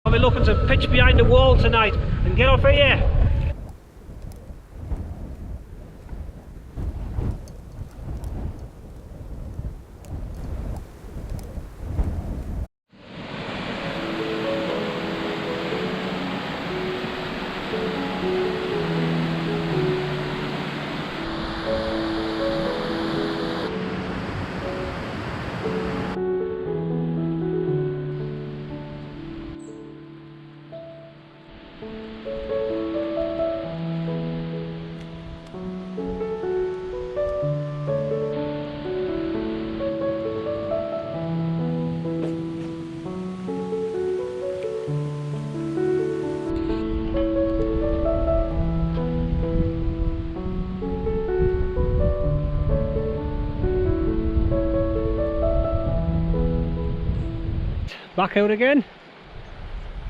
I'll be looking to pitch behind the wall tonight and get off here. Back out again,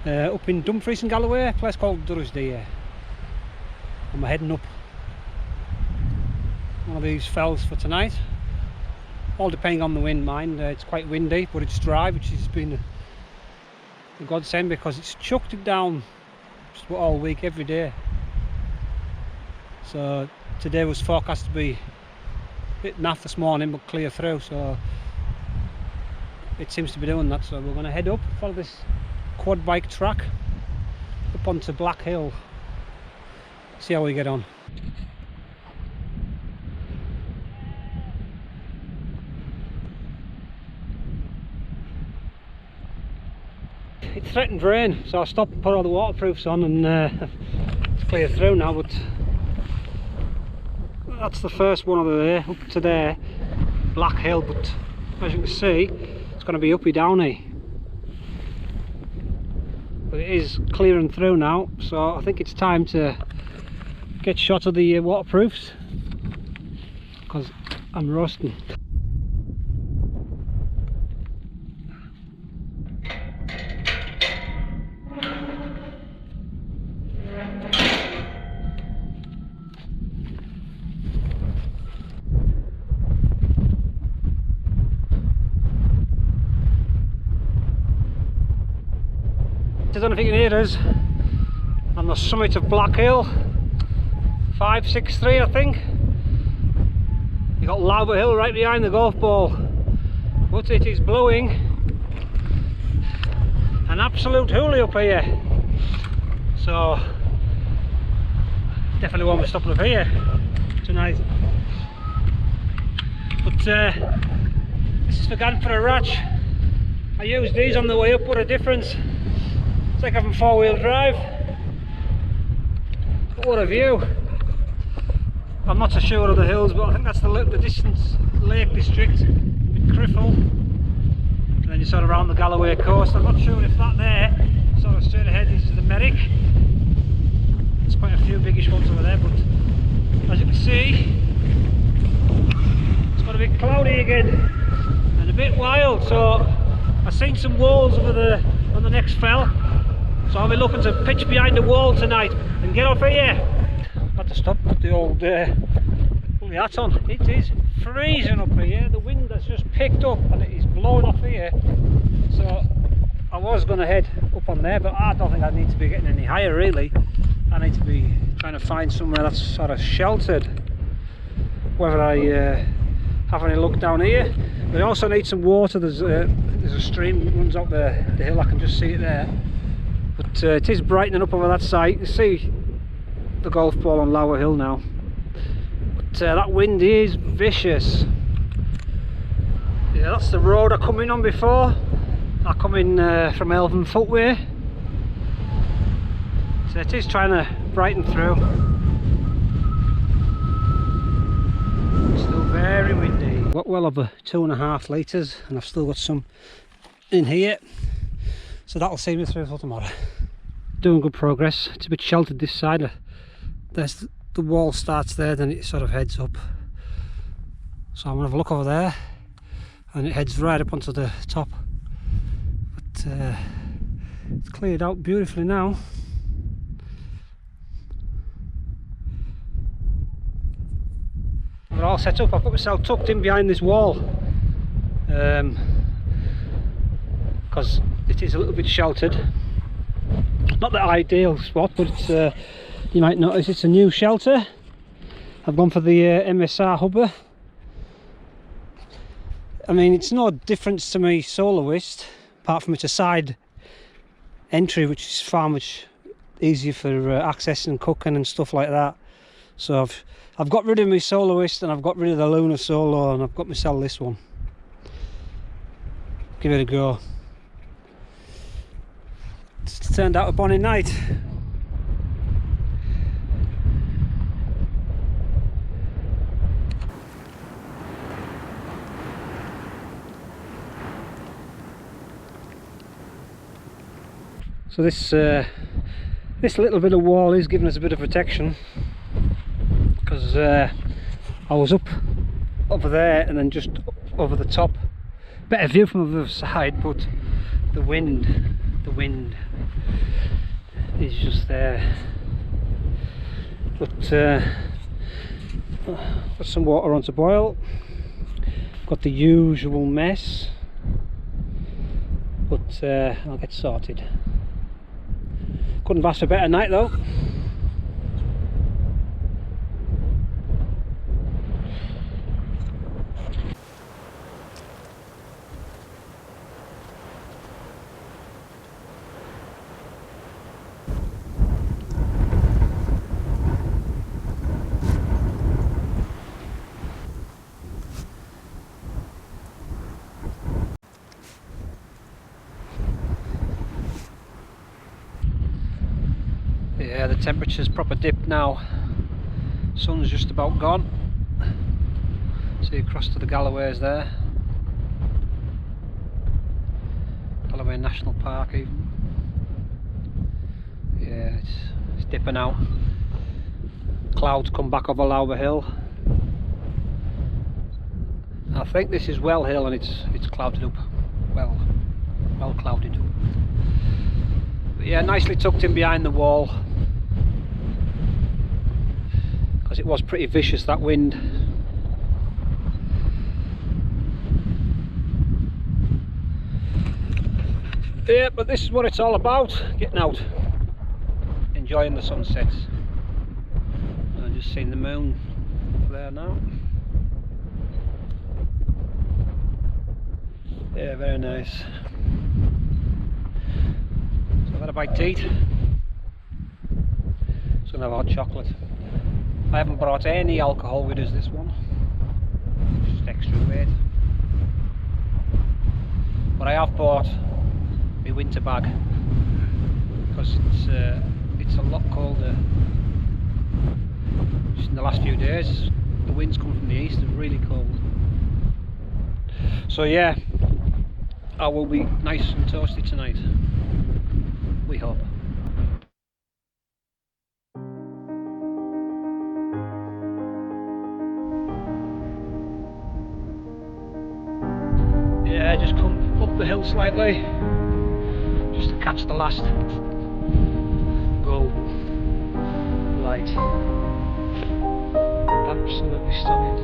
up in Dumfries and Galloway, a place called Durrisdeer. I'm heading up one of these fells for tonight, all depending on the wind, mind. It's quite windy, but it's dry, which has been a godsend because it's chucked it down just about all week, every day. So today was forecast to be a bit naff this morning, but clear through, so it seems to be doing that. So we're going to head up, follow this quad bike track up onto Black Hill, see how we get on. It threatened rain, so I stopped and put all the waterproofs on, and it's clear through now, but that's the first one of the day, up to there, Black Hill. But as you can see, it's going to be uppy downy, but it is clearing through now, so I think it's time to get shot of the waterproofs because I'm roasting. I don't know if you can hear us on the summit of Black Hill, 563 I think. You got Lava Hill right behind the golf ball, but it is blowing an absolute hoolie up here, so definitely won't be stopping up here tonight. But this is for going for a ratch. I used these on the way up. What a difference! It's like having four-wheel drive. But what a view! I'm not so sure of the hills, but I think that's the distance Lake District with Criffle, and then you're sort of around the Galloway coast. I'm not sure if that there, sort of straight ahead, is the Merrick. There's quite a few biggish ones over there, but as you can see, it's got a bit cloudy again and a bit wild. So I've seen some walls over there on the next fell. So I'll be looking to pitch behind the wall tonight and get off here. I've had to stop, put the old pulley hat on. It is freezing up here. The wind has just picked up and it is blowing off here. So I was going to head up on there, but I don't think I need to be getting any higher really. I need to be trying to find somewhere that's sort of sheltered. Whether I have any luck down here. But I also need some water. There's a stream that runs up the hill. I can just see it there. But it is brightening up over that side. You can see the golf ball on Lower Hill now. But that wind is vicious. Yeah, that's the road I come in on before. I come in from Elven Footway. So it is trying to brighten through. Still very windy. Got well over 2.5 litres, and I've still got some in here. So that'll see me through till tomorrow. Doing good progress. It's a bit sheltered this side. There's the wall starts there, then it sort of heads up. So I'm gonna have a look over there, and it heads right up onto the top. But it's cleared out beautifully now. We're all set up. I've got myself tucked in behind this wall because it is a little bit sheltered. not the ideal spot, but it's you might notice it's a new shelter. I've gone for the MSR hubber. I mean, it's no difference to my soloist, apart from it's a side entry, which is far much easier for accessing and cooking and stuff like that. So I've got rid of my soloist, and I've got rid of the Luna Solo, and I've got myself this one. Give it a go. It's turned out a bonny night. So this little bit of wall is giving us a bit of protection, because I was up over there and then just over the top. Better view from the other side, but the wind is just there. But got some water on to boil. Got the usual mess, but I'll get sorted. Couldn't have asked for a better night though. Yeah, the temperature's proper dipped now. Sun's just about gone. See across to the Galloways there. Galloway National Park even. Yeah, it's dipping out. Clouds come back over Lowber Hill. I think this is Well Hill, and it's clouded up. Well clouded up. But yeah, nicely tucked in behind the wall. Because it was pretty vicious, that wind. Yeah, but this is what it's all about, getting out, enjoying the sunsets. I've just seen the moon up there now. Yeah, very nice. So I've had a bite to eat. Just gonna have hot chocolate. I haven't brought any alcohol with us this one, just extra weight. But I have bought my winter bag, because it's a lot colder. Just in the last few days, the winds come from the east, it's really cold. So yeah, I will be nice and toasty tonight, we hope. Yeah, just come up the hill slightly, just to catch the last golden light. Absolutely stunning.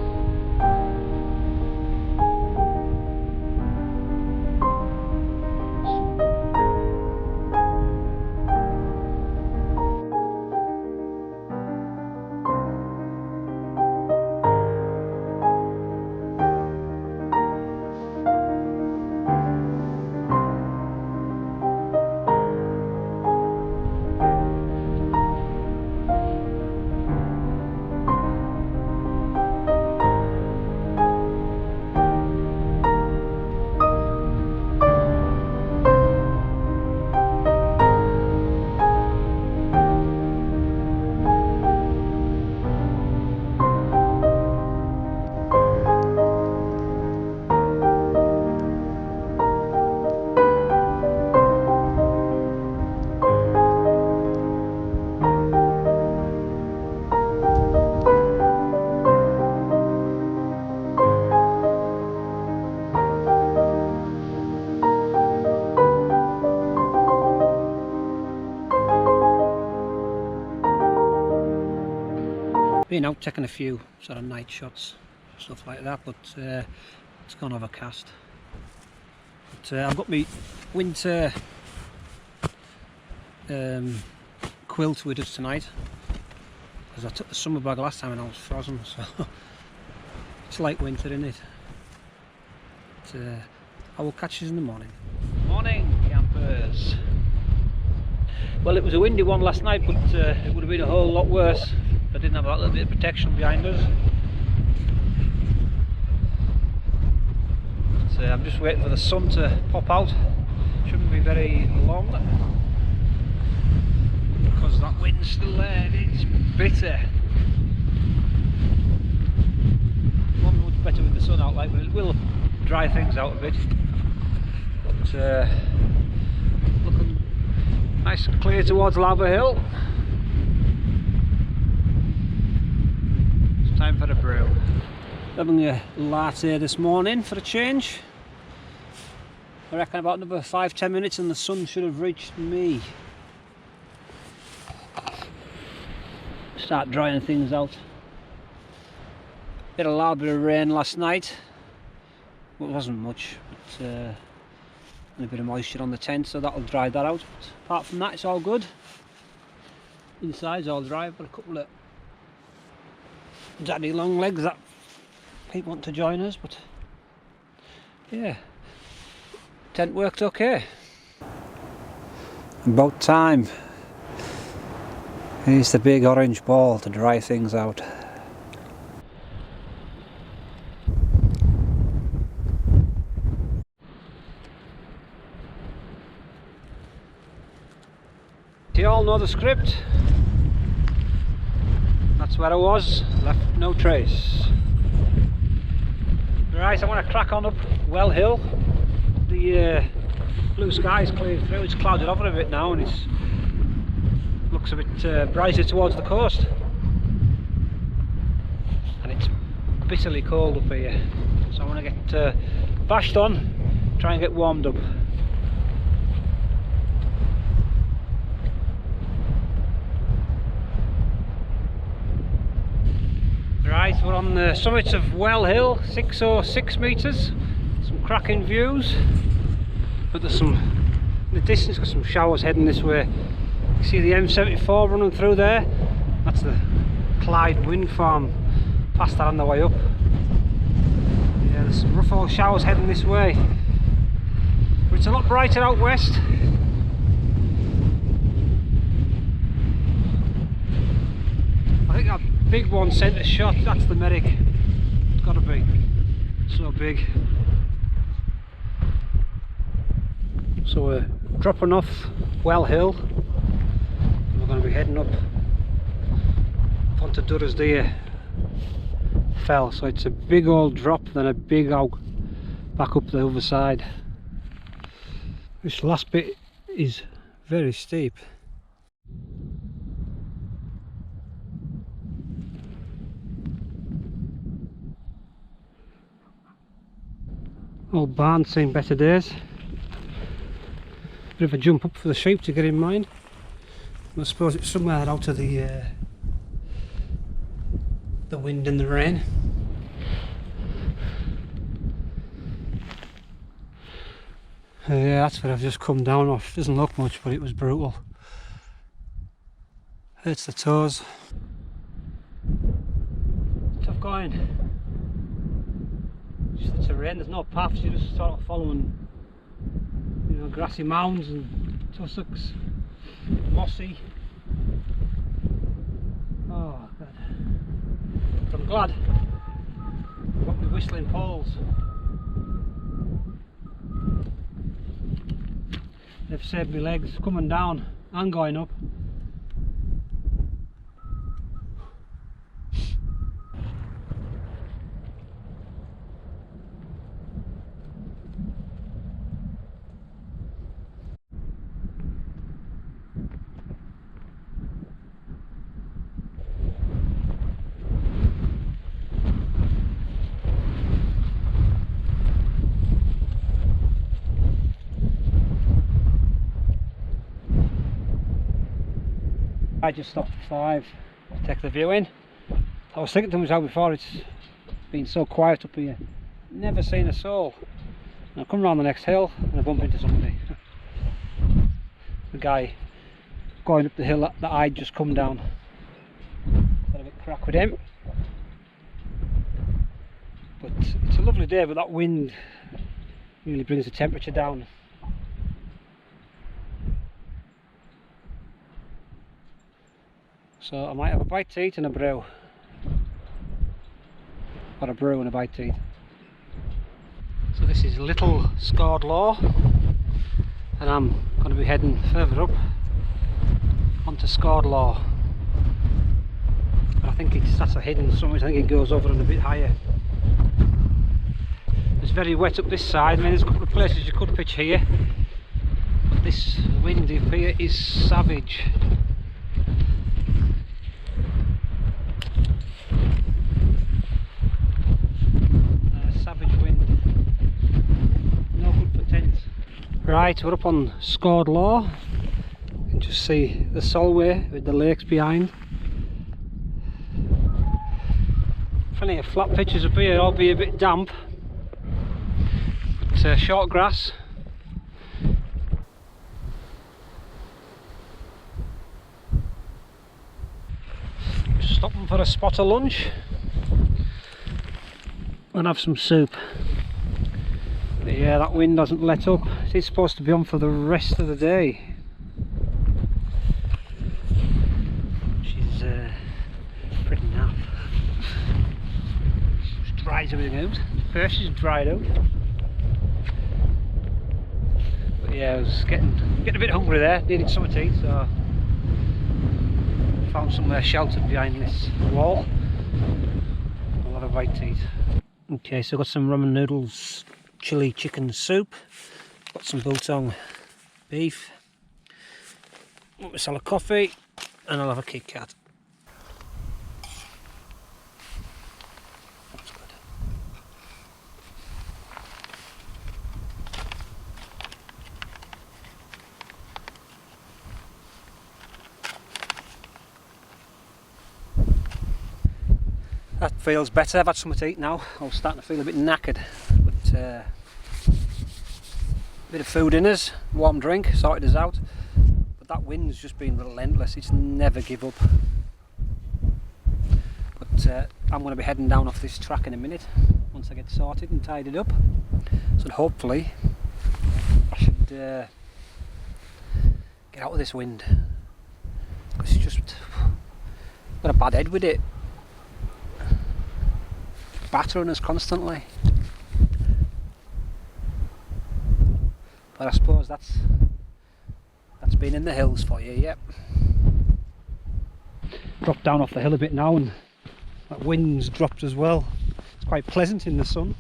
Been out taking a few sort of night shots, stuff like that, but it's gone overcast. But I've got my winter quilt with us tonight, because I took the summer bag last time and I was frozen, so it's like winter, isn't it? But, I will catch you in the morning. Morning, campers. Well, it was a windy one last night, but it would have been a whole lot worse if I didn't have that little bit of protection behind us. But, I'm just waiting for the sun to pop out. Shouldn't be very long, because that wind's still there. It's bitter. Won't be much better with the sun out, like, but it will dry things out a bit. But looking nice and clear towards Lava Hill. It's time for a brew. Having a latte this morning for a change. I reckon about another 5-10 minutes and the sun should have reached me. Start drying things out. Had a loud bit of rain last night. Well, it wasn't much, but and a bit of moisture on the tent, so that'll dry that out. But apart from that, it's all good. Inside's all dry. I've got a couple of daddy long legs that people want to join us, but yeah, tent worked okay. About time. Here's the big orange ball to dry things out. You all know the script. That's where I was, left no trace. Right, I want to crack on up Well Hill. The blue sky's cleared through, it's clouded over a bit now and it looks a bit brighter towards the coast. And it's bitterly cold up here, so I want to get bashed on, try and get warmed up. Right, we're on the summit of Well Hill, 606 metres, some cracking views, but there's some, in the distance, got some showers heading this way. You see the M74 running through there, that's the Clyde wind farm, past that on the way up. Yeah, there's some rough old showers heading this way, but it's a lot brighter out west. I think that big one centre shot, that's the Merrick. It's got to be so big. So we're dropping off Well Hill. We're going to be heading up onto Durrisdeer Fell. So it's a big old drop, then a big out back up the other side. This last bit is very steep. Old barn's seen better days. Bit of a jump up for the sheep to get in mind. I suppose it's somewhere out of the wind and the rain. Yeah, that's where I've just come down off. Doesn't look much, but it was brutal. Hurts the toes. Tough going. Just the terrain, there's no paths, you're just sort of following, you know, grassy mounds and tussocks, mossy. Oh god. But I'm glad I've got my whistling poles. They've saved my legs coming down and going up. I just stopped at 5 to take the view in. I was thinking to myself before, it's been so quiet up here, never seen a soul. And I come round the next hill and I bump into somebody. The guy going up the hill that I'd just come down. Got a bit crack with him. But it's a lovely day, but that wind really brings the temperature down. So I might have a bite to eat and a brew. Or a brew and a bite to eat. So this is Little Scaw'd Law, and I'm going to be heading further up onto Scaw'd Law. But I think that's a hidden summit. I think it goes over and a bit higher. It's very wet up this side. I mean, there's a couple of places you could pitch here, but this wind up here is savage. Savage wind. No good for tents. Right, we're up on Scaw'd Law. You can just see the Solway with the lakes behind. Plenty of flat pitches up here, albeit a bit damp. But short grass. Stopping for a spot of lunch and have some soup. But yeah, that wind hasn't let up. It's supposed to be on for the rest of the day, which is pretty naff. Just dries everything out. First is dried out. But yeah, I was getting a bit hungry there, needed something to eat, so found somewhere sheltered behind this wall. I'll have a bite to eat. Okay, so I've got some ramen noodles, chili chicken soup, got some biltong beef, a salad coffee, and I'll have a Kit Kat. That's good. That feels better. I've had something to eat now. I was starting to feel a bit knackered, but a bit of food in us, warm drink, sorted us out. But that wind's just been relentless. It's never give up. But I'm going to be heading down off this track in a minute once I get sorted and tidied up. So hopefully I should get out of this wind, because it's just got a bad head with it. Battering us constantly, but I suppose that's been in the hills for you. Yep. Dropped down off the hill a bit now, and that wind's dropped as well. It's quite pleasant in the sun.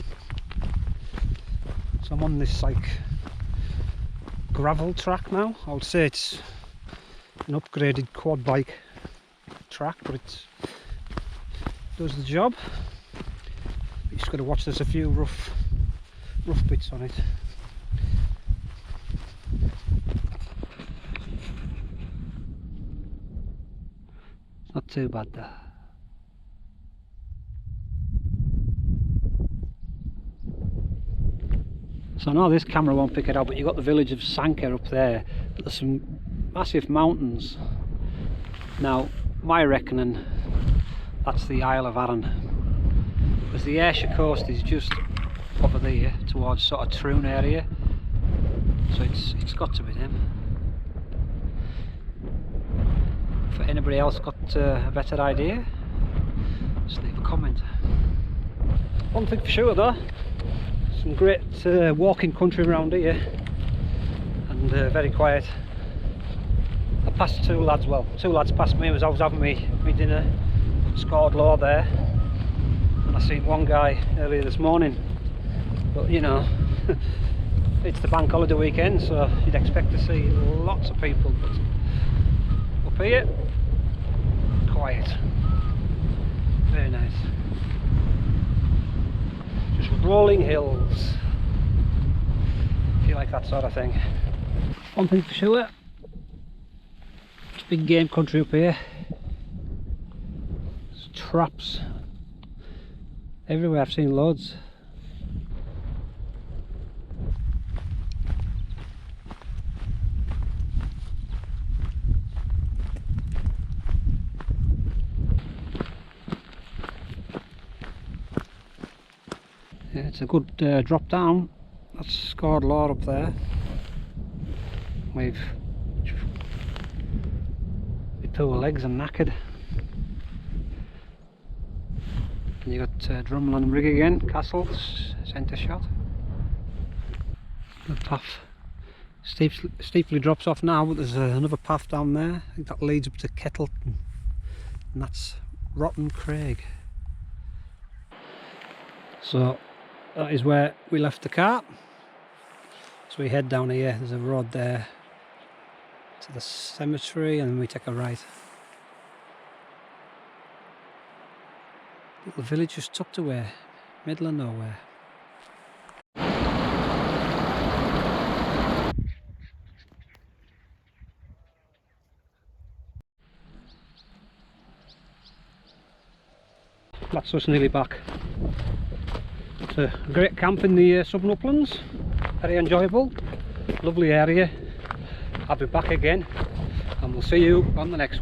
So I'm on this like gravel track now. I would say it's an upgraded quad bike track, but it does the job. You just got to watch, there's a few rough bits on it. It's not too bad there. So I know this camera won't pick it up, but you've got the village of Sanker up there. But there's some massive mountains. Now, my reckoning, that's the Isle of Arran. Because the Ayrshire coast is just over there towards sort of Troon area, so it's got to be them. For anybody else got a better idea, just leave a comment. One thing for sure though, some great walking country around here, and very quiet. I passed two lads passed me as I was having me dinner at Scaw'd Law there. I seen one guy earlier this morning, but you know, it's the bank holiday weekend, so you'd expect to see lots of people. But up here, quiet, very nice, just rolling hills, if you like that sort of thing. One thing for sure, it's big game country up here. There's traps everywhere, I've seen loads. It's a good drop down. That's Scaw'd up there. We've two legs and knackered. And you got Drumlin and rig again, Castles, centre shot. The path steeply drops off now, but there's another path down there. I think that leads up to Kettleton, and that's Rotten Craig. So that is where we left the car. So we head down here, there's a road there to the cemetery, and then we take a right. Little village just tucked away, middle of nowhere. That's us nearly back. It's a great camp in the Southern Uplands, very enjoyable, lovely area. I'll be back again, and we'll see you on the next one.